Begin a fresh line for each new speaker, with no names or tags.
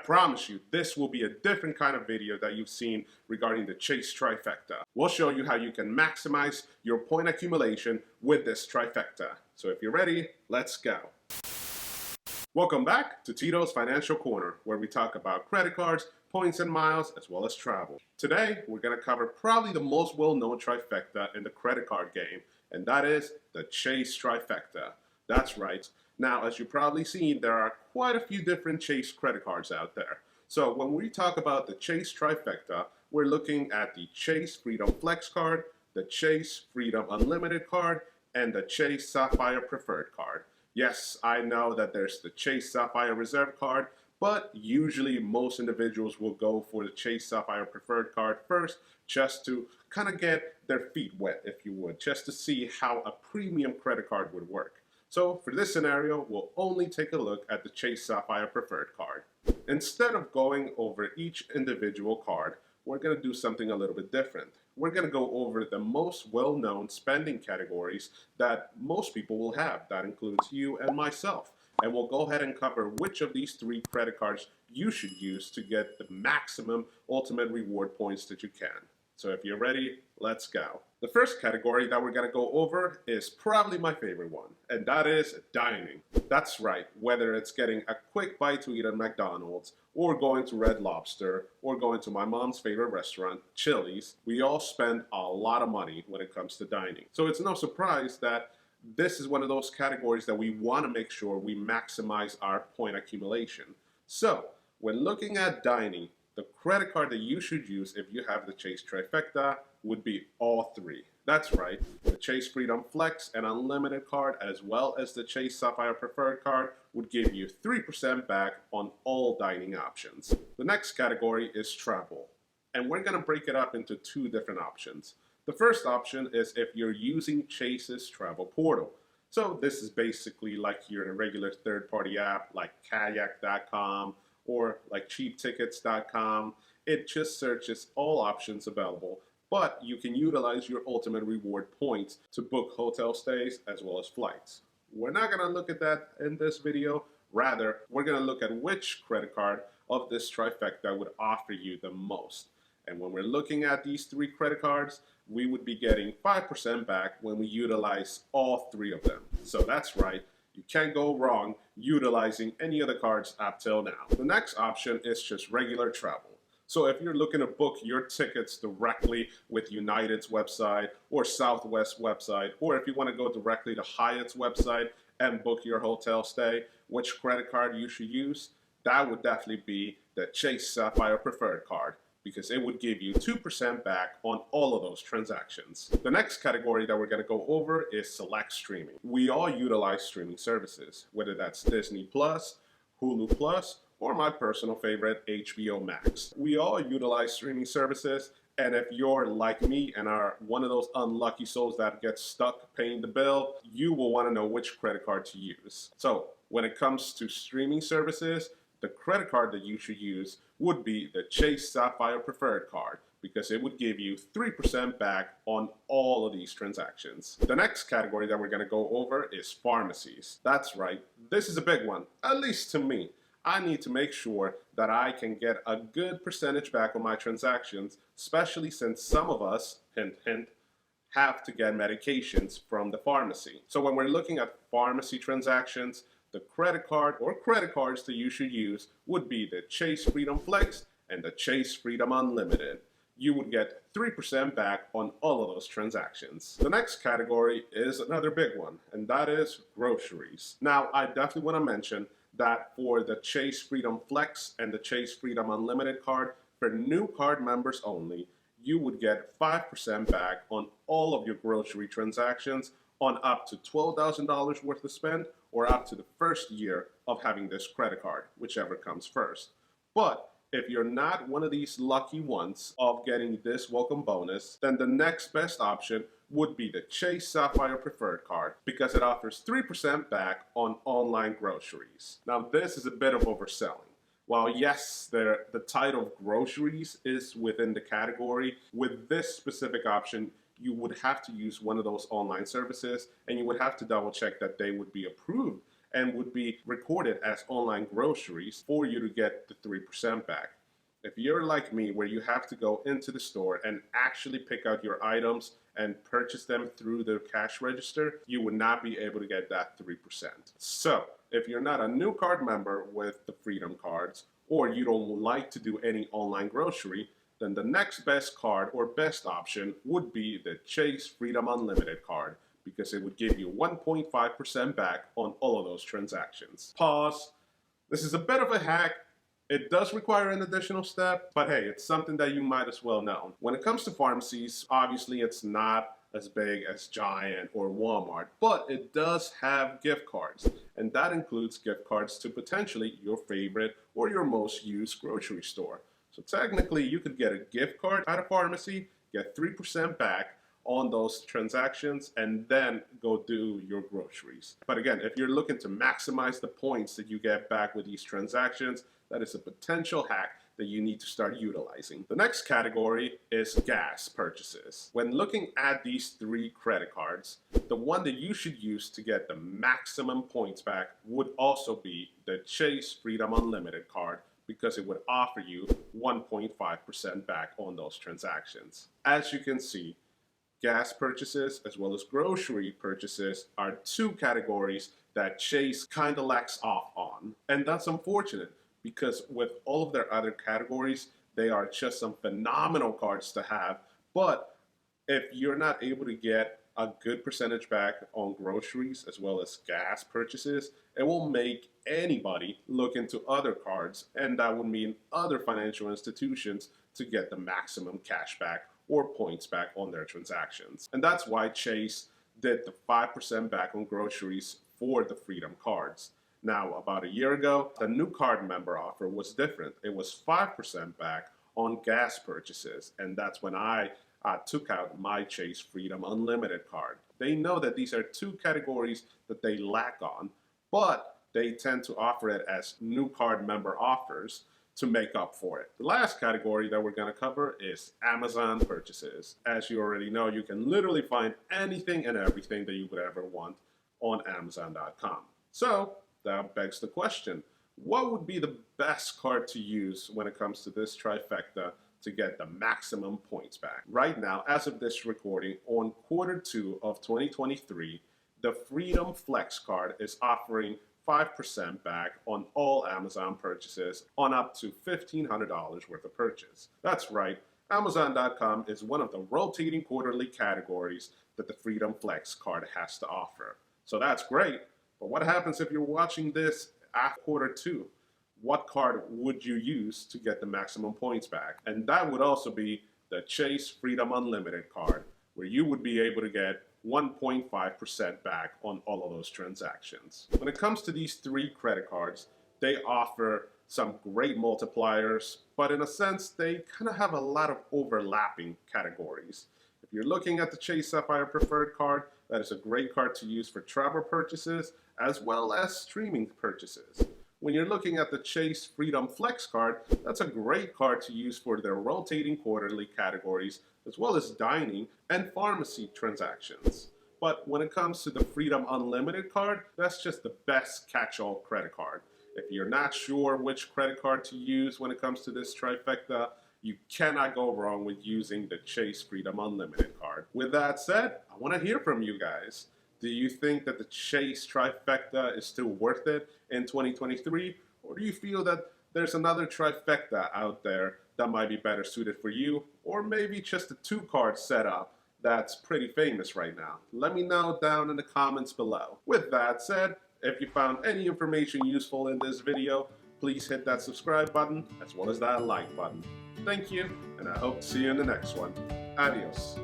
promise you, this will be a different kind of video that you've seen regarding the Chase Trifecta. We'll show you how you can maximize your point accumulation with this Trifecta. So if you're ready, let's go. Welcome back to Tito's Financial Corner, where we talk about credit cards, points and miles, as well as travel. Today, we're going to cover probably the most well-known Trifecta in the credit card game, and that is the Chase Trifecta. That's right. Now, as you've probably seen, there are quite a few different Chase credit cards out there. So when we talk about the Chase Trifecta, we're looking at the Chase Freedom Flex card, the Chase Freedom Unlimited card, and the Chase Sapphire Preferred card. Yes, I know that there's the Chase Sapphire Reserve card, but usually most individuals will go for the Chase Sapphire Preferred card first, just to kind of get their feet wet, if you would, just to see how a premium credit card would work. So for this scenario, we'll only take a look at the Chase Sapphire Preferred card. Instead of going over each individual card, we're going to do something a little bit different. We're going to go over the most well-known spending categories that most people will have. That includes you and myself. And we'll go ahead and cover which of these three credit cards you should use to get the maximum ultimate reward points that you can. So if you're ready, let's go. The first category that we're going to go over is probably my favorite one, and that is dining. That's right, whether it's getting a quick bite to eat at McDonald's, or going to Red Lobster, or going to my mom's favorite restaurant, Chili's, we all spend a lot of money when it comes to dining. So it's no surprise that this is one of those categories that we want to make sure we maximize our point accumulation. So when looking at dining, the credit card that you should use if you have the Chase Trifecta would be all three. That's right, the Chase Freedom Flex and Unlimited card, as well as the Chase Sapphire Preferred card, would give you 3% back on all dining options. The next category is travel, and we're going to break it up into two different options. The first option is if you're using Chase's travel portal. So this is basically like your regular third-party app like kayak.com or like cheaptickets.com. It just searches all options available, but you can utilize your ultimate reward points to book hotel stays as well as flights. We're not going to look at that in this video. Rather, we're going to look at which credit card of this Trifecta would offer you the most. And when we're looking at these three credit cards, we would be getting 5% back when we utilize all three of them. So that's right. You can't go wrong utilizing any of the cards up till now. The next option is just regular travel. So if you're looking to book your tickets directly with United's website or Southwest website, or if you want to go directly to Hyatt's website and book your hotel stay, which credit card you should use, that would definitely be the Chase Sapphire Preferred card, because it would give you 2% back on all of those transactions. The next category that we're going to go over is select streaming. We all utilize streaming services, whether that's Disney Plus, Hulu Plus, or my personal favorite, HBO Max. We all utilize streaming services, and if you're like me and are one of those unlucky souls that gets stuck paying the bill, you will want to know which credit card to use. So when it comes to streaming services, the credit card that you should use would be the Chase Sapphire Preferred card, because it would give you 3% back on all of these transactions. The next category that we're going to go over is pharmacies. That's right, this is a big one, at least to me. I need to make sure that I can get a good percentage back on my transactions, especially since some of us, hint, hint, have to get medications from the pharmacy. So when we're looking at pharmacy transactions, the credit card or credit cards that you should use would be the Chase Freedom Flex and the Chase Freedom Unlimited. You would get 3% back on all of those transactions. The next category is another big one, and that is groceries. Now, I definitely want to mention that for the Chase Freedom Flex and the Chase Freedom Unlimited card, for new card members only, you would get 5% back on all of your grocery transactions on up to $12,000 worth of spend, or up to the first year of having this credit card, whichever comes first. But if you're not one of these lucky ones of getting this welcome bonus, then the next best option would be the Chase Sapphire Preferred card, because it offers 3% back on online groceries. Now this is a bit of overselling. While yes, the title of groceries is within the category, with this specific option, you would have to use one of those online services, and you would have to double check that they would be approved and would be recorded as online groceries for you to get the 3% back. If you're like me, where you have to go into the store and actually pick out your items and purchase them through the cash register, you would not be able to get that 3%. So if you're not a new card member with the Freedom cards, or you don't like to do any online grocery, then the next best card or best option would be the Chase Freedom Unlimited card, because it would give you 1.5% back on all of those transactions. Pause. This is a bit of a hack. It does require an additional step, but hey, it's something that you might as well know. When it comes to pharmacies, obviously it's not as big as Giant or Walmart, but it does have gift cards, and that includes gift cards to potentially your favorite or your most used grocery store. So technically, you could get a gift card at a pharmacy, get 3% back on those transactions, and then go do your groceries. But again, if you're looking to maximize the points that you get back with these transactions, that is a potential hack that you need to start utilizing. The next category is gas purchases. When looking at these 3 credit cards, the one that you should use to get the maximum points back would also be the Chase Freedom Unlimited card, because it would offer you 1.5% back on those transactions. As you can see, gas purchases as well as grocery purchases are 2 categories that Chase kind of lacks off on. And that's unfortunate, because with all of their other categories, they are just some phenomenal cards to have. But if you're not able to get a good percentage back on groceries as well as gas purchases, it will make anybody look into other cards, and that would mean other financial institutions to get the maximum cash back or points back on their transactions. And that's why Chase did the 5% back on groceries for the Freedom cards. Now, about a year ago, the new card member offer was different. It was 5% back on gas purchases, and that's when I took out my Chase Freedom Unlimited card. They know that these are 2 categories that they lack on, but they tend to offer it as new card member offers to make up for it. The last category that we're going to cover is Amazon purchases. As you already know, you can literally find anything and everything that you would ever want on Amazon.com. So that begs the question, what would be the best card to use when it comes to this trifecta to get the maximum points back? Right now, as of this recording, on Q2 of 2023, the Freedom Flex card is offering 5% back on all Amazon purchases on up to $1,500 worth of purchase. That's right, Amazon.com is one of the rotating quarterly categories that the Freedom Flex card has to offer. So that's great, but what happens if you're watching this after Q2? What card would you use to get the maximum points back? And that would also be the Chase Freedom Unlimited card, where you would be able to get 1.5% back on all of those transactions. When it comes to these 3 credit cards, they offer some great multipliers, but in a sense, they kind of have a lot of overlapping categories. If you're looking at the Chase Sapphire Preferred card, that is a great card to use for travel purchases as well as streaming purchases. When you're looking at the Chase Freedom Flex card, that's a great card to use for their rotating quarterly categories, as well as dining and pharmacy transactions. But when it comes to the Freedom Unlimited card, that's just the best catch-all credit card. If you're not sure which credit card to use when it comes to this trifecta, you cannot go wrong with using the Chase Freedom Unlimited card. With that said, I want to hear from you guys. Do you think that the Chase trifecta is still worth it in 2023? Or do you feel that there's another trifecta out there that might be better suited for you? Or maybe just a 2-card setup that's pretty famous right now? Let me know down in the comments below. With that said, if you found any information useful in this video, please hit that subscribe button as well as that like button. Thank you, and I hope to see you in the next one. Adios.